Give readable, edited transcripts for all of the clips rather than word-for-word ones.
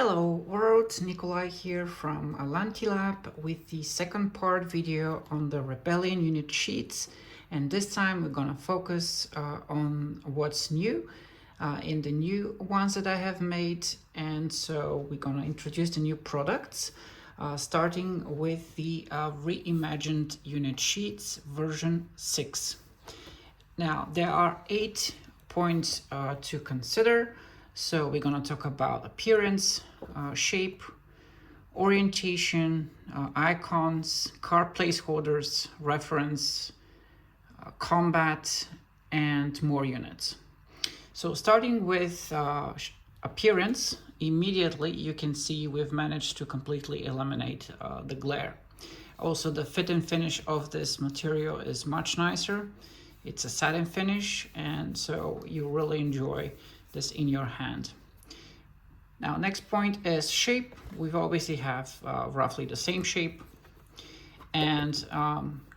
Hello world, Nikolai here from Lab with the second part video on the Rebellion unit sheets, and this time we're gonna focus on what's new in the new ones that I have made. And so we're gonna introduce the new products, starting with the reimagined unit sheets version 6. Now there are 8 points to consider. So we're going to talk about appearance, shape, orientation, icons, card placeholders, reference, combat, and more units. So starting with appearance, immediately you can see we've managed to completely eliminate the glare. Also, the fit and finish of this material is much nicer. It's a satin finish, and so you really enjoy this in your hand. Now, next point is shape. We obviously have roughly the same shape, and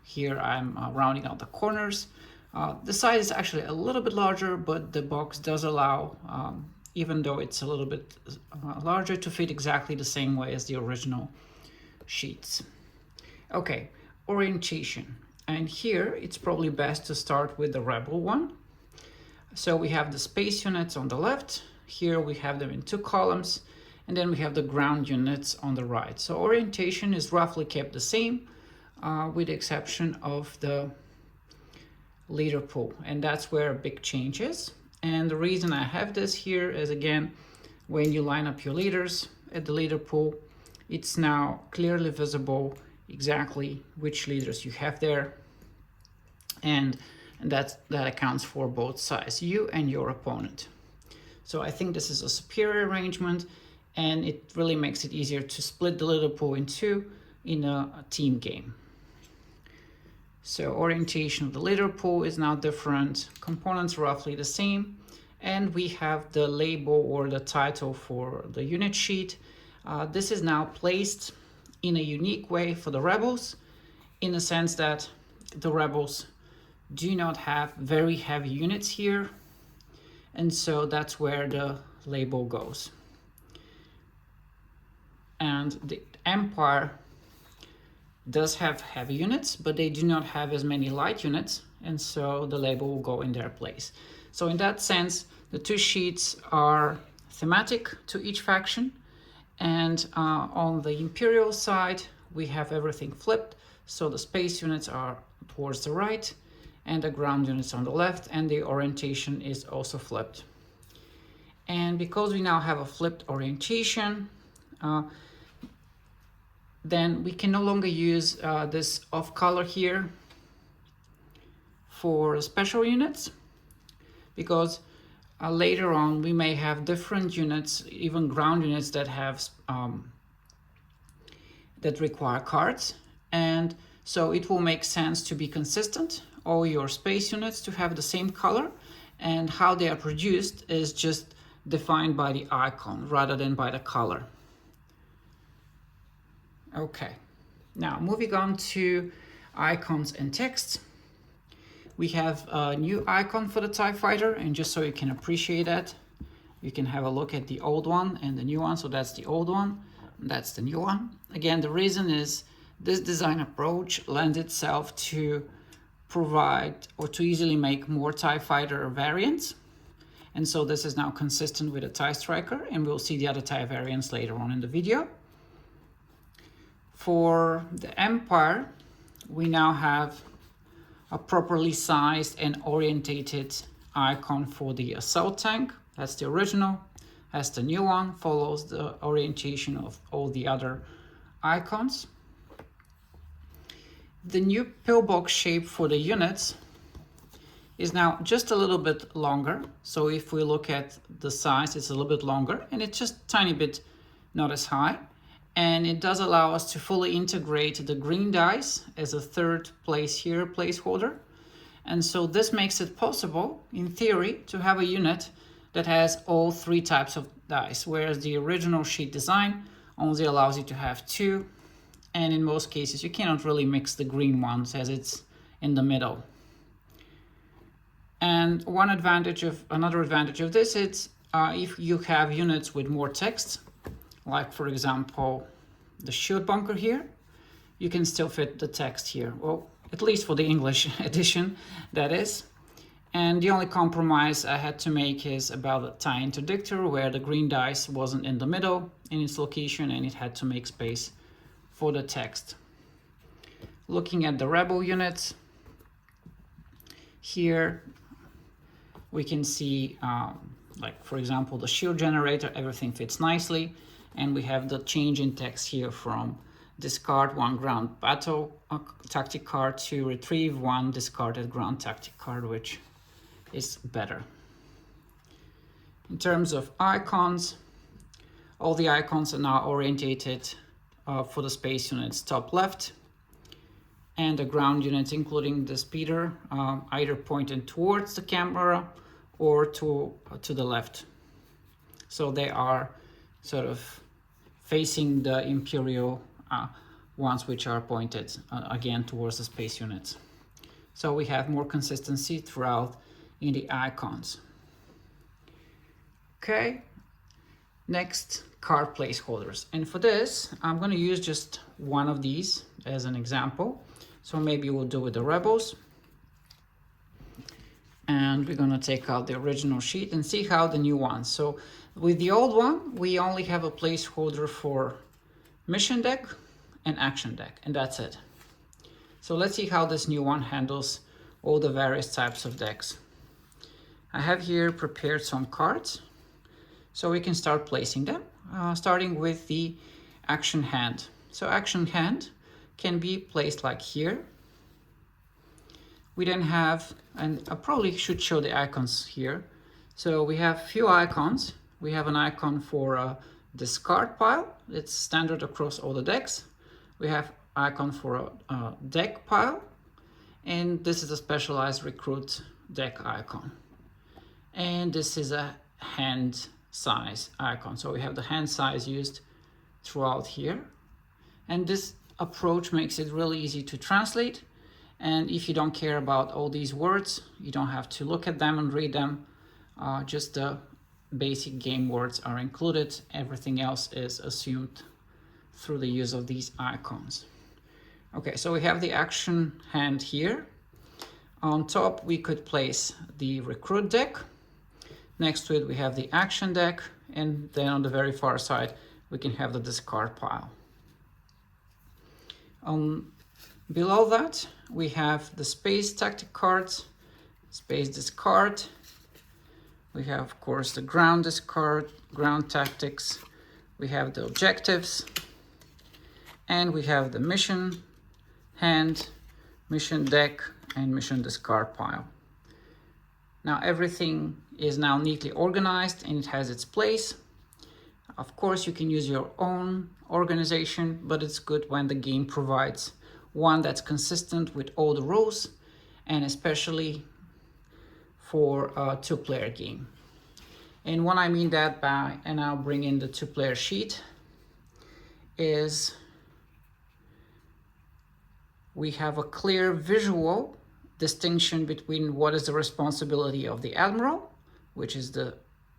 here I'm rounding out the corners. The size is actually a little bit larger, but the box does allow, even though it's a little bit larger, to fit exactly the same way as the original sheets. Okay, orientation. And here it's probably best to start with the Rebel one. So we have the space units on the left. Here we have them in 2 columns, and then we have the ground units on the right. So orientation is roughly kept the same, with the exception of the leader pool, and that's where a big change is. And the reason I have this here is, again, when you line up your leaders at the leader pool, it's now clearly visible exactly which leaders you have there, and that accounts for both sides, you and your opponent. So I think this is a superior arrangement, and it really makes it easier to split the leader pool in 2 in a team game. So orientation of the leader pool is now different, components roughly the same, and we have the label or the title for the unit sheet. This is now placed in a unique way for the Rebels, in the sense that the Rebels do not have very heavy units here, and so that's where the label goes. And the Empire does have heavy units, but they do not have as many light units, and so the label will go in their place. So in that sense, the 2 sheets are thematic to each faction, and on the Imperial side we have everything flipped, so the space units are towards the right and the ground units on the left, and the orientation is also flipped. And because we now have a flipped orientation, then we can no longer use this off color here for special units, because later on we may have different units, even ground units, that have that require cards, and so it will make sense to be consistent, all your space units to have the same color, and how they are produced is just defined by the icon rather than by the color. Okay, now moving on to icons and text. We have a new icon for the TIE Fighter, and just so you can appreciate that, you can have a look at the old one and the new one. So that's the old one, and that's the new one. Again, the reason is this design approach lends itself to provide or to easily make more TIE Fighter variants, and so this is now consistent with the TIE Striker, and we'll see the other TIE variants later on in the video. For the Empire, we now have a properly sized and orientated icon for the assault tank. That's the original. As the new one follows the orientation of all the other icons. The new pillbox shape for the units is now just a little bit longer. So if we look at the size, it's a little bit longer, and it's just a tiny bit not as high. And it does allow us to fully integrate the green dice as a 3rd place here placeholder. And so this makes it possible, in theory, to have a unit that has all 3 types of dice, whereas the original sheet design only allows you to have 2. And in most cases, you cannot really mix the green ones as it's in the middle. And another advantage of this is if you have units with more text, like for example, the shield bunker here, you can still fit the text here. Well, at least for the English edition, that is. And the only compromise I had to make is about the tie interdictor, where the green dice wasn't in the middle in its location and it had to make space for the text. Looking at the rebel units, here we can see, like for example, the shield generator, everything fits nicely. And we have the change in text here from discard 1 ground battle tactic card to retrieve 1 discarded ground tactic card, which is better. In terms of icons, all the icons are now orientated for the space units top left, and the ground units, including the speeder, either pointed towards the camera or to the left. So they are sort of facing the Imperial ones, which are pointed again towards the space units. So we have more consistency throughout in the icons. Okay, next, card placeholders. And for this, I'm going to use just one of these as an example. So maybe we'll do with the rebels. And we're going to take out the original sheet and see how the new one. So with the old one, we only have a placeholder for mission deck and action deck, and that's it. So let's see how this new one handles all the various types of decks. I have here prepared some cards, so we can start placing them, starting with the action hand. So action hand can be placed like here. We then have, and I probably should show the icons here. So we have few icons. We have an icon for a discard pile. It's standard across all the decks. We have icon for a deck pile, and this is a specialized recruit deck icon. And this is a hand size icon. So we have the hand size used throughout here. And this approach makes it really easy to translate. And if you don't care about all these words, you don't have to look at them and read them. Just the basic game words are included. Everything else is assumed through the use of these icons. Okay, so we have the action hand here. On top, we could place the recruit deck. Next to it, we have the action deck. And then on the very far side, we can have the discard pile. Below that, we have the space tactic cards, space discard. We have, of course, the ground discard, ground tactics. We have the objectives. And we have the mission hand, mission deck, and mission discard pile. Now everything is now neatly organized and it has its place. Of course, you can use your own organization, but it's good when the game provides one that's consistent with all the rules, and especially for a two-player game. And what I mean that by, and I'll bring in the two-player sheet, is we have a clear visual distinction between what is the responsibility of the admiral, which is the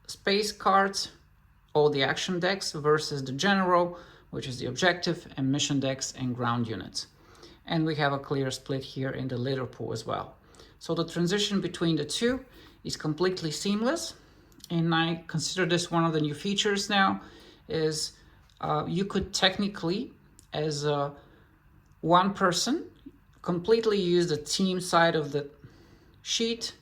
space cards, all the action decks, versus the general, which is the objective and mission decks and ground units. And we have a clear split here in the leader pool as well. So the transition between the two is completely seamless. And I consider this one of the new features now, is you could technically, as one person, completely use the team side of the sheet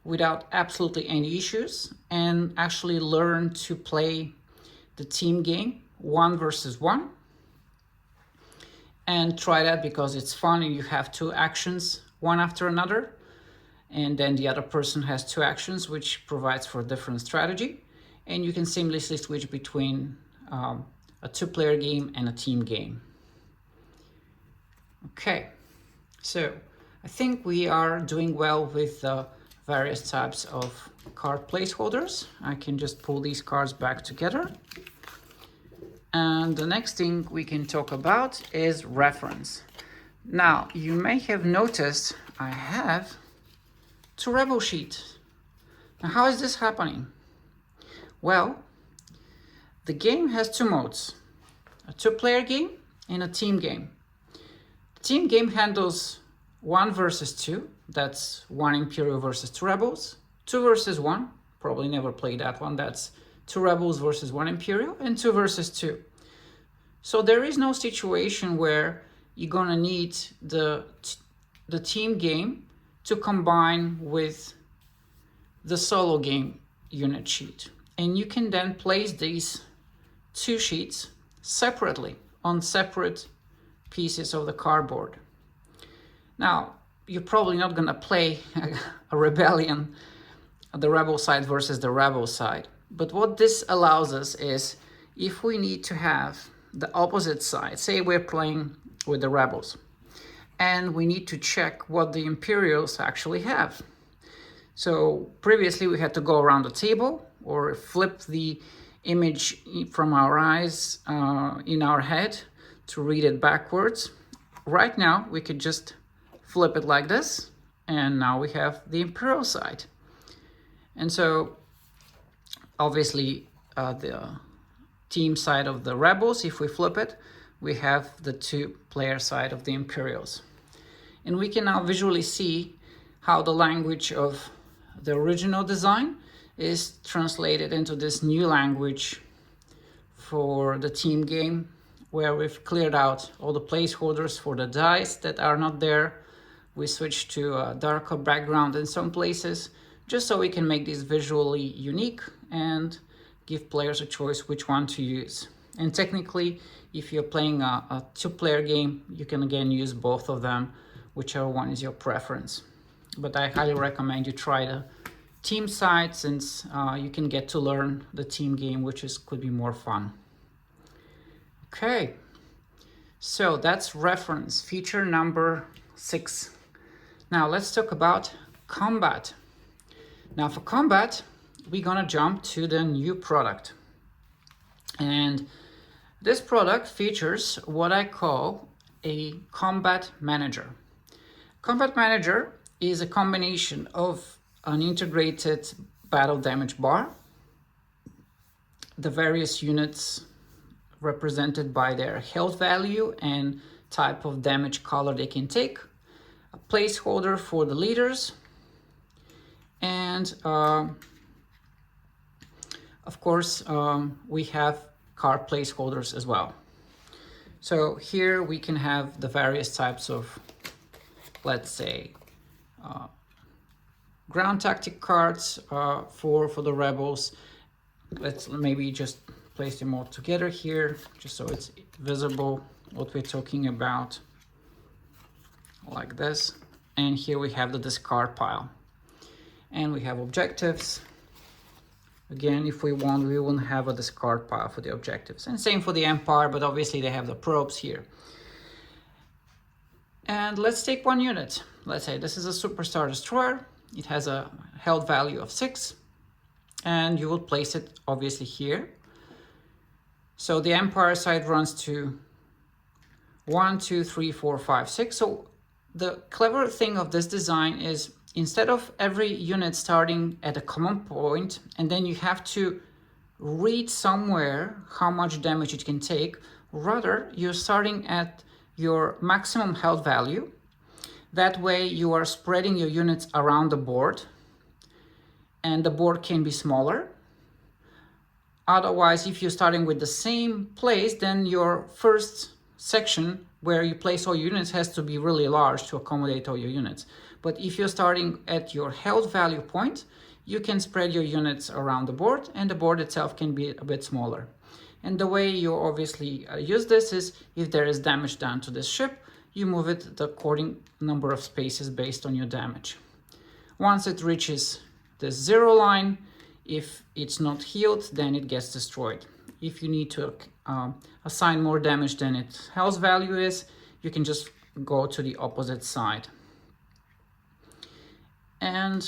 without absolutely any issues, and actually learn to play the team game 1 versus 1. And try that because it's fun and you have 2 actions, one after another. And then the other person has 2 actions, which provides for a different strategy. And you can seamlessly switch between a 2-player game and a team game. Okay, so I think we are doing well with the various types of card placeholders. I can just pull these cards back together. And the next thing we can talk about is reference. Now, you may have noticed I have 2 rebel sheets. Now, how is this happening? Well, the game has 2 modes. a two-player game and a team game. The team game handles 1 versus 2, that's 1 Imperial versus 2 Rebels, 2 versus 1, probably never played that one, that's 2 Rebels versus 1 Imperial, and 2 versus 2. So there is no situation where you're gonna need the team game to combine with the solo game unit sheet. And you can then place these 2 sheets separately on separate pieces of the cardboard. Now, you're probably not gonna play a rebellion, the rebel side versus the rebel side. But what this allows us is, if we need to have the opposite side, say we're playing with the rebels, and we need to check what the Imperials actually have. So previously we had to go around the table or flip the image from our eyes in our head to read it backwards. Right now we could just flip it like this, and now we have the Imperial side. And so obviously the team side of the Rebels, if we flip it, we have the 2-player side of the Imperials. And we can now visually see how the language of the original design is translated into this new language for the team game, where we've cleared out all the placeholders for the dice that are not there. We switched to a darker background in some places, just so we can make this visually unique and give players a choice which one to use. And technically, if you're playing a 2-player game, you can again use both of them, whichever one is your preference. But I highly recommend you try the team side, since you can get to learn the team game, which could be more fun. Okay, so that's reference, feature number 6. Now let's talk about combat. Now for combat, we're gonna jump to the new product. And this product features what I call a combat manager. Combat manager is a combination of an integrated battle damage bar, the various units represented by their health value and type of damage color they can take, a placeholder for the leaders, and of course we have card placeholders as well. So here we can have the various types of, let's say, ground tactic cards for the rebels. Let's maybe just place them all together here, just so it's visible what we're talking about, like this. And here we have the discard pile, and we have objectives. Again, if we want, we wouldn't have a discard pile for the objectives, and same for the Empire, but obviously they have the probes here. And let's take one unit. Let's say this is a Superstar Destroyer. It has a health value of 6, and you will place it obviously here. So the Empire side runs to 1, 2, 3, 4, 5, 6. So the clever thing of this design is, instead of every unit starting at a common point and then you have to read somewhere how much damage it can take, rather you're starting at your maximum health value. That way you are spreading your units around the board, and the board can be smaller. Otherwise, if you're starting with the same place, then your first section where you place all your units has to be really large to accommodate all your units. But if you're starting at your health value point, you can spread your units around the board, and the board itself can be a bit smaller. And the way you obviously use this is, if there is damage done to this ship, you move it the according number of spaces based on your damage. Once it reaches the 0 line, if it's not healed, then it gets destroyed. If you need to assign more damage than its health value is, you can just go to the opposite side. And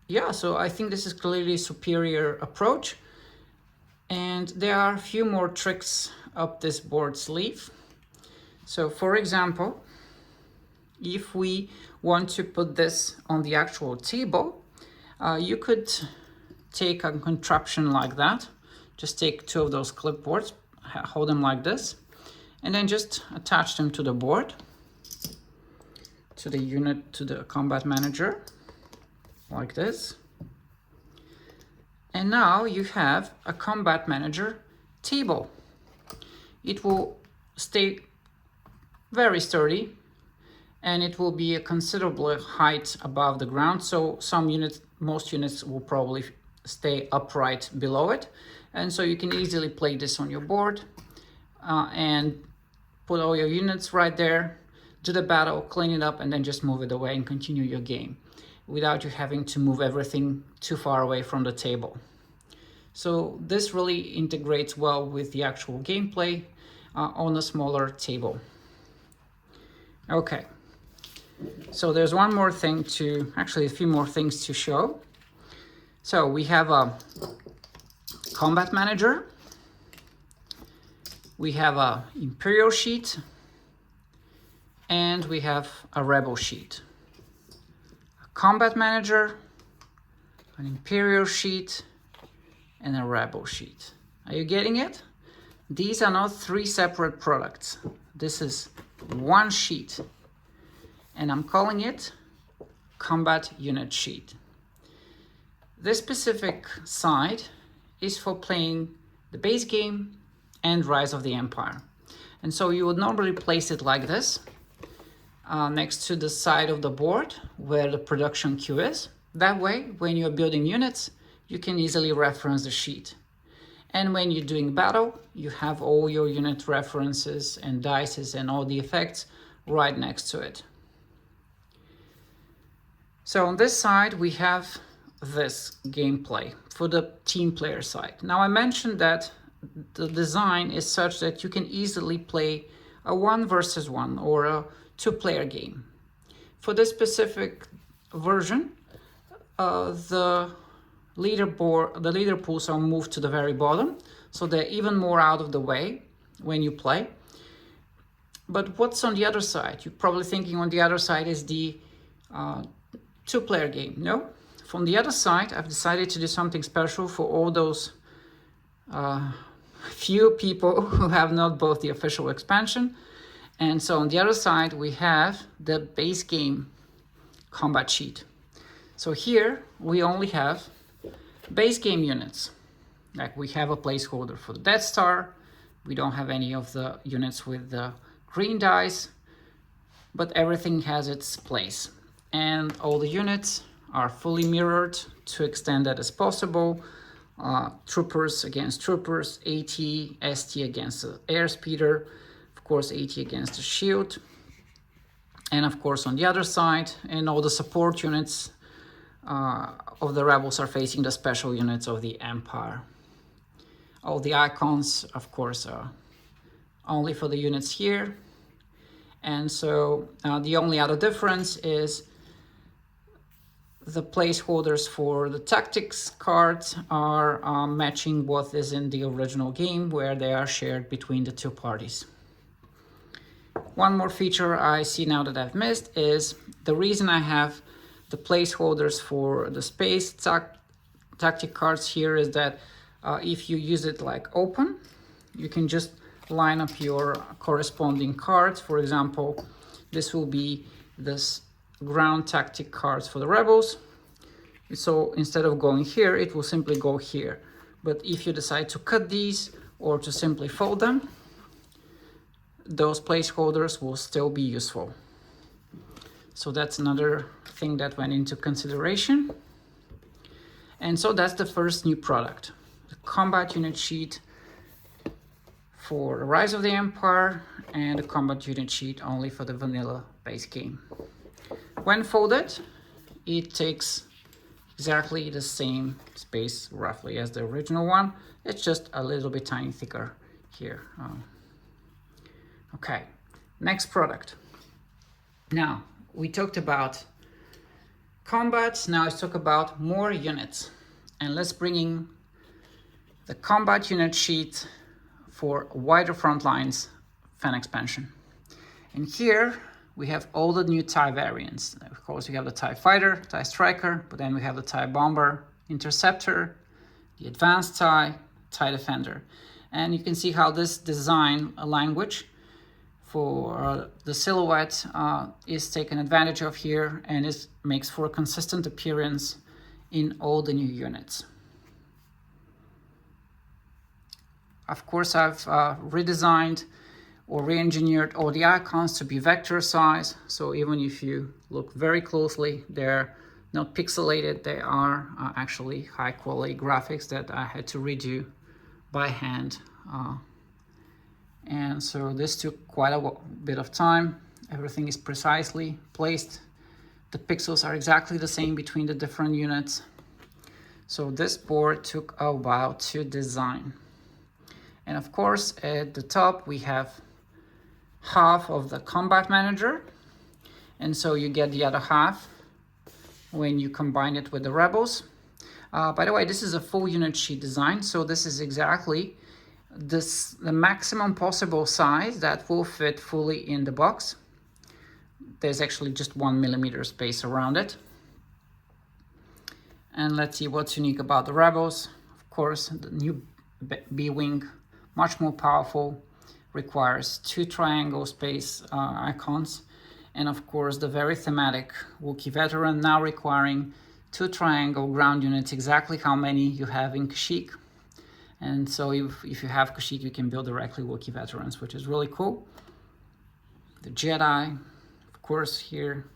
yeah, so I think this is clearly a superior approach. And there are a few more tricks up this board sleeve. So for example, if we want to put this on the actual table, you could take a contraption like that. Just take 2 of those clipboards, hold them like this, and then just attach them to the board, to the unit, to the combat manager, like this. And now you have a combat manager table. It will stay very sturdy, and it will be a considerable height above the ground. So most units will probably stay upright below it. And so you can easily play this on your board and put all your units right there, do the battle, clean it up, and then just move it away and continue your game without you having to move everything too far away from the table. So this really integrates well with the actual gameplay on a smaller table. Okay, so there's one more thing actually a few more things to show. So we have a combat manager, we have a imperial sheet, and we have a rebel sheet. A combat manager, an imperial sheet, and a rebel sheet. Are you getting it? These are not three separate products. This is one sheet, and I'm calling it combat unit sheet. This specific side is for playing the base game and Rise of the Empire. And so you would normally place it like this, next to the side of the board where the production queue is. That way, when you're building units, you can easily reference the sheet. And when you're doing battle, you have all your unit references and dices and all the effects right next to it. So on this side, we have this gameplay for the team player side. Now I mentioned that the design is such that you can easily play a 1 versus 1 or a 2-player game. For this specific version, the leader pools are moved to the very bottom, so they're even more out of the way when you play. But what's on the other side? You're probably thinking on the other side is the 2-player game. No, from the other side, I've decided to do something special for all those few people who have not bought the official expansion. And so on the other side, we have the base game combat sheet. So here we only have base game units. Like we have a placeholder for the Death Star. We don't have any of the units with the green dice, but everything has its place. And all the units are fully mirrored to extend that as possible. Troopers against troopers, AT, ST against the airspeeder, of course AT against the shield, and of course on the other side, and all the support units of the rebels are facing the special units of the Empire. All the icons, of course, are only for the units here. And so the only other difference is the placeholders for the tactics cards are matching what is in the original game, where they are shared between the two parties. One more feature I see now that I've missed is the reason I have the placeholders for the space tactic cards here is that if you use it like open, you can just line up your corresponding cards. For example, this will be this ground tactic cards for the rebels. So instead of going here, it will simply go here. But if you decide to cut these or to simply fold them, those placeholders will still be useful. So that's another thing that went into consideration. And so that's the first new product, the combat unit sheet for the Rise of the Empire and the combat unit sheet only for the vanilla base game. When folded, it takes exactly the same space roughly as the original one. It's just a little bit tiny thicker here. Okay, next product. Now, we talked about combat, now let's talk about more units. And let's bring in the combat unit sheet for wider front lines fan expansion. And here we have all the new TIE variants. Of course, we have the TIE Fighter, TIE Striker, but then we have the TIE Bomber, Interceptor, the Advanced TIE, TIE Defender. And you can see how this design language for the silhouette is taken advantage of here, and it makes for a consistent appearance in all the new units. Of course, I've redesigned or re-engineered all the icons to be vector size, so even if you look very closely, they're not pixelated, they are actually high quality graphics that I had to redo by hand. And so this took quite a bit of time. Everything is precisely placed. The pixels are exactly the same between the different units. So this board took a while to design. And of course, at the top, we have half of the combat manager. And so you get the other half when you combine it with the rebels. By the way, this is a full unit sheet design. So this is exactly the maximum possible size that will fit fully in the box. There's actually just 1 millimeter space around it. And let's see what's unique about the rebels. Of course, the new B-wing, much more powerful, requires 2 triangle space icons. And of course, the very thematic Wookiee veteran now requiring 2 triangle ground units, exactly how many you have in Kashyyyk. And so if you have Kashyyyk, you can build directly Wookiee veterans, which is really cool. The Jedi, of course, here.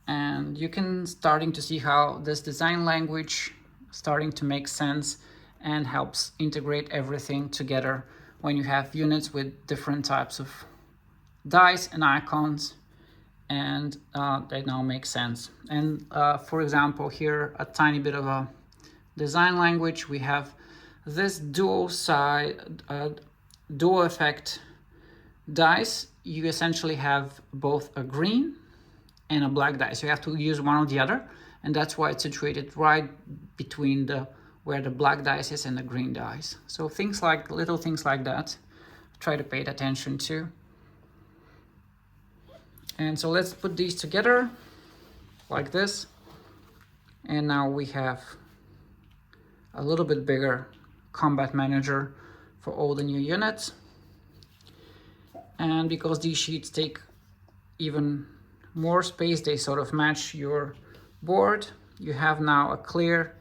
And you can starting to see how this design language starting to make sense and helps integrate everything together when you have units with different types of dice and icons, and they now make sense. And for example, here a tiny bit of a design language. We have this dual effect dice. You essentially have both a green and a black dice. You have to use one or the other, and that's why it's situated right between where the black dice is and the green dice. So little things like that, try to pay attention to. And so let's put these together like this. And now we have a little bit bigger combat manager for all the new units. And because these sheets take even more space, they sort of match your board. You have now a clear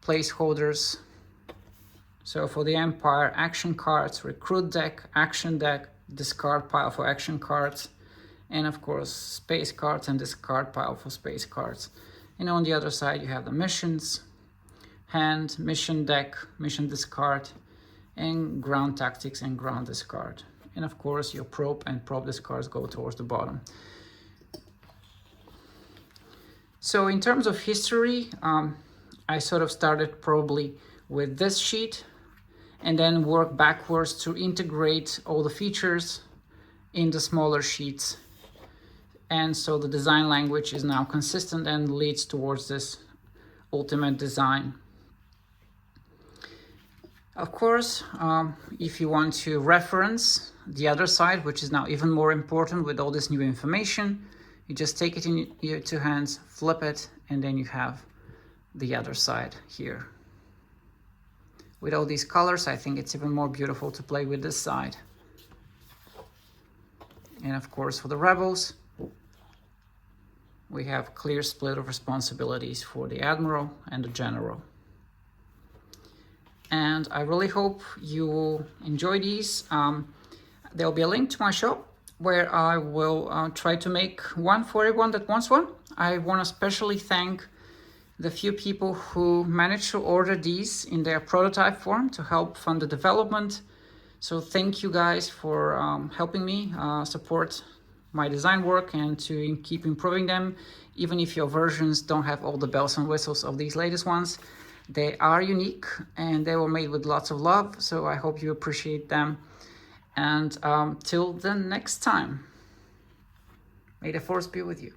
placeholders. So for the Empire, action cards, recruit deck, action deck, discard pile for action cards, and of course space cards and discard pile for space cards. And on the other side you have the missions, hand, mission deck, mission discard, and ground tactics and ground discard. And of course your probe and probe discards go towards the bottom. So in terms of history, I sort of started probably with this sheet and then work backwards to integrate all the features in the smaller sheets. And so the design language is now consistent and leads towards this ultimate design. Of course, if you want to reference the other side, which is now even more important with all this new information, you just take it in your 2 hands, flip it, and then you have the other side here. With all these colors, I think it's even more beautiful to play with this side. And of course, for the rebels, we have clear split of responsibilities for the admiral and the general. And I really hope you will enjoy these. There'll be a link to my shop where I will try to make one for everyone that wants one. I want to especially thank the few people who managed to order these in their prototype form to help fund the development. So thank you guys for helping me support my design work and to keep improving them. Even if your versions don't have all the bells and whistles of these latest ones, they are unique and they were made with lots of love. So I hope you appreciate them. And till the next time, may the force be with you.